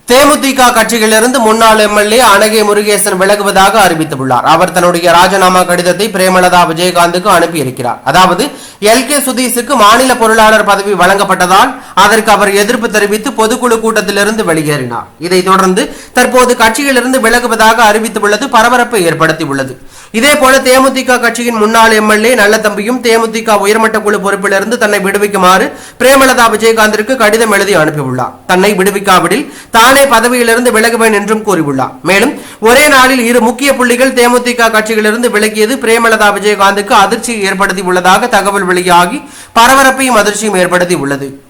தேமுதிக கட்சியிலிருந்து முன்னாள் எம்எல்ஏ அனகே முருகேசன் விலகுவதாக அறிவித்துள்ளார். அவர் தன்னுடைய ராஜினாமா கடிதத்தை பிரேமலதா விஜயகாந்துக்கு அனுப்பியிருக்கிறார். அதாவது எல்கே சுதீஷுக்கு மாநில பொருளாளர் பதவி வழங்கப்பட்டதால் அதற்கு அவர் எதிர்ப்பு தெரிவித்து பொதுக்குழு கூட்டத்திலிருந்து வெளியேறினார். இதைத் தொடர்ந்து தற்போது கட்சியிலிருந்து விலகுவதாக அறிவித்துள்ளது பரபரப்பை ஏற்படுத்தியுள்ளது. இதேபோல தேமுதிக கட்சியின் முன்னாள் எம்எல்ஏ நல்லதம்பியும் தேமுதிக உயர்மட்ட குழு பொறுப்பிலிருந்து தன்னை விடுவிக்குமாறு பிரேமலதா விஜயகாந்திற்கு கடிதம் எழுதி அனுப்பியுள்ளார். தன்னை விடுவிக்காவிடில் தானே பதவியிலிருந்து விலகுவேன் என்றும் கூறியுள்ளார். மேலும் ஒரே நாளில் இரு முக்கிய புள்ளிகள் தேமுதிக கட்சியிலிருந்து விலகியது பிரேமலதா விஜயகாந்துக்கு அதிர்ச்சியை ஏற்படுத்தியுள்ளதாக தகவல் வெளியாகி பரபரப்பையும் அதிர்ச்சியும் ஏற்படுத்தி உள்ளது.